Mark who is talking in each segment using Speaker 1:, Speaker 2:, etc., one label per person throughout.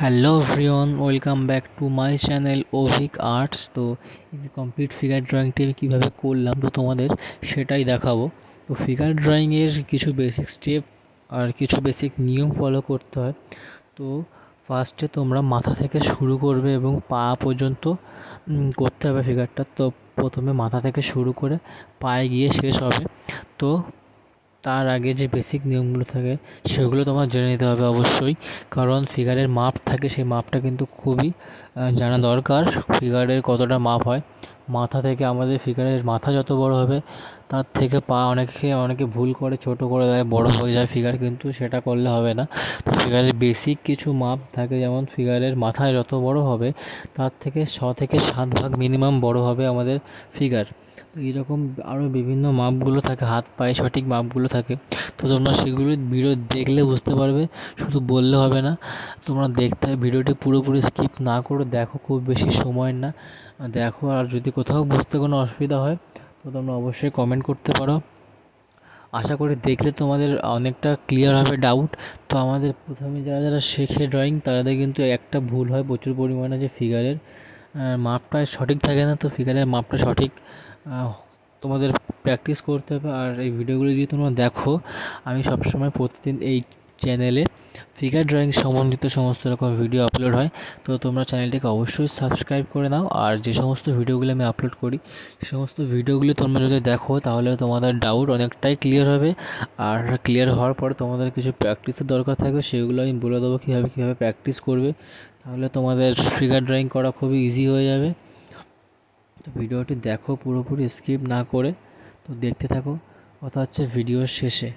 Speaker 1: Hello everyone, welcome back to my channel Avik arts. তো এই যে কমপ্লিট ফিগার ড্রয়িংটি আমি কীভাবে করলাম তো তোমাদের সেটাই দেখাবো। তো ফিগার ড্রয়িংয়ের কিছু বেসিক স্টেপ আর কিছু বেসিক নিয়ম ফলো করতে হয়। তো ফার্স্টে তোমরা মাথা থেকে শুরু করবে এবং পা পর্যন্ত করতে হবে ফিগারটা। তো প্রথমে মাথা থেকে শুরু করে পায়ে গিয়ে শেষ হবে। তো তার আগে যে বেসিক নিয়মগুলো থাকে সেগুলো তোমার জেনে নিতে হবে অবশ্যই, কারণ ফিগারের মাপ থাকে, সেই মাপটা কিন্তু খুবই জানা দরকার। ফিগারের কতটা মাপ হয়, মাথা থেকে আমাদের ফিগারের মাথা যত বড় হবে তার থেকে পা অনেকে ভুল করে ছোট করে দেয়, বড় হয়ে যায় ফিগার, কিন্তু সেটা করলে হবে না। তো ফিগারের বেসিক কিছু মাপ থাকে, যেমন ফিগারের মাথা যত বড় হবে তার থেকে 6 থেকে 7 ভাগ মিনিমাম বড় হবে আমাদের ফিগার। তো এইরকম আরও বিভিন্ন মাপগুলো থাকে, হাত পায়ে সঠিক মাপগুলো থাকে। তো তোমরা সেগুলো ভিডিও দেখলে বুঝতে পারবে, শুধু বললে হবে না, তোমরা দেখতে হবে। ভিডিওটি পুরোপুরি স্কিপ না করে দেখো, খুব বেশি সময় না দেখো। আর যদি কোথাও বুঝতে কোনো অসুবিধা হয় তো তোমরা অবশ্যই কমেন্ট করতে পারো। আশা করি দেখলে তোমাদের অনেকটা ক্লিয়ার হবে ডাউট। তো আমাদের প্রথমে যারা যারা শেখে ড্রয়িং তাদের কিন্তু একটা ভুল হয় প্রচুর পরিমাণে, যে ফিগারের মাপটা সঠিক থাকে না। তো ফিগারের মাপটা সঠিক তোমাদের প্র্যাকটিস করতে হবে। আর এই ভিডিওগুলো যদি তোমরা দেখো, আমি সবসময় প্রতিদিন এই চ্যানেলে ফিগার ড্রয়িং সম্বন্ধিত সমস্ত রকম ভিডিও আপলোড হয়। তো তোমরা চ্যানেলটিকে অবশ্যই সাবস্ক্রাইব করে নাও। আর যে সমস্ত ভিডিওগুলো আমি আপলোড করি সে সমস্ত ভিডিওগুলো তোমরা যদি দেখো তাহলে তোমাদের ডাউট অনেকটাই ক্লিয়ার হবে। আর ক্লিয়ার হওয়ার পরে তোমাদের কিছু প্র্যাকটিসের দরকার থাকবে, সেগুলো আমি বলে দেবো কীভাবে প্র্যাকটিস করবে, তাহলে তোমাদের ফিগার ড্রয়িং করা খুবই ইজি হয়ে যাবে। তো ভিডিওটি দেখো পুরোপুরি স্কিপ না করে। তো দেখতে থাকো, কথা হচ্ছে ভিডিওর শেষে।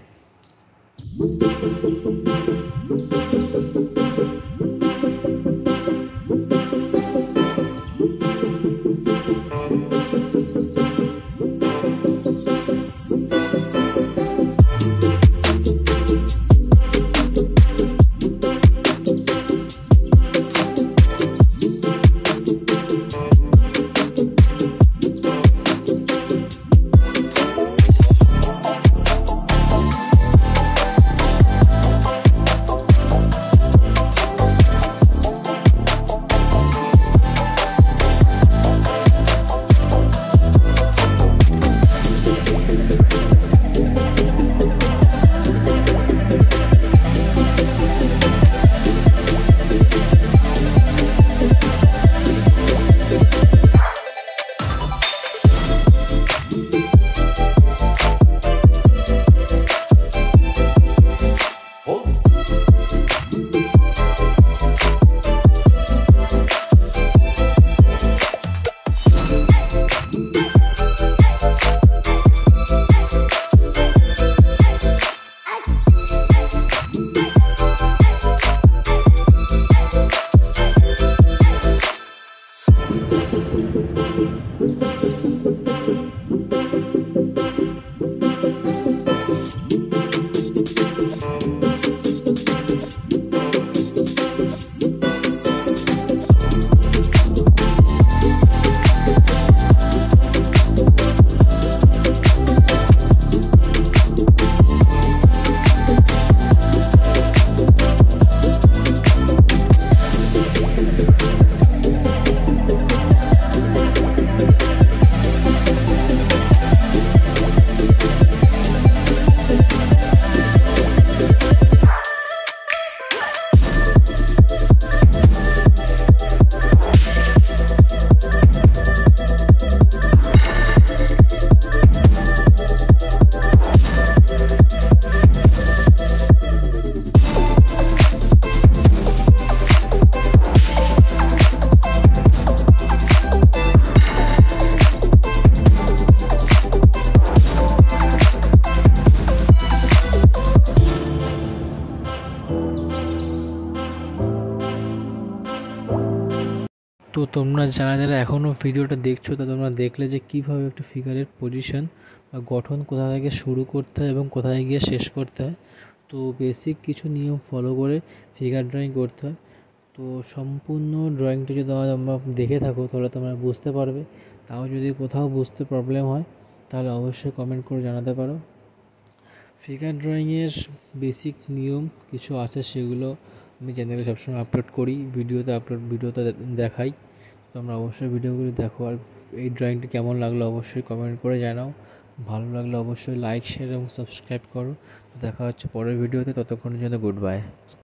Speaker 1: তো তোমরা যারা যারা এখনও ভিডিওটা দেখছো, তা তোমরা দেখলে যে কীভাবে একটা ফিগারের পজিশন বা গঠন কোথা থেকে শুরু করতে হয় এবং কোথায় গিয়ে শেষ করতে হয়। তো বেসিক কিছু নিয়ম ফলো করে ফিগার ড্রয়িং করতে হয়। তো সম্পূর্ণ ড্রয়িংটা যদি তোমরা দেখে থাকো তাহলে তোমরা বুঝতে পারবে। তাও যদি কোথাও বুঝতে প্রবলেম হয় তাহলে অবশ্যই কমেন্ট করে জানাতে পারো। ফিগার ড্রয়িংয়ের বেসিক নিয়ম কিছু আছে, সেগুলো আমি চ্যানেলে সবসময় আপলোড করি, ভিডিওতে দেখাই। তোমরা অবশ্যই ভিডিওগুলি দেখো, আর এই ড্রয়িংটি কেমন লাগলো অবশ্যই কমেন্ট করে জানাও। ভালো লাগলে অবশ্যই লাইক, শেয়ার এবং সাবস্ক্রাইব করো। দেখা হচ্ছে পরের ভিডিওতে, ততক্ষণের জন্য গুড বাই।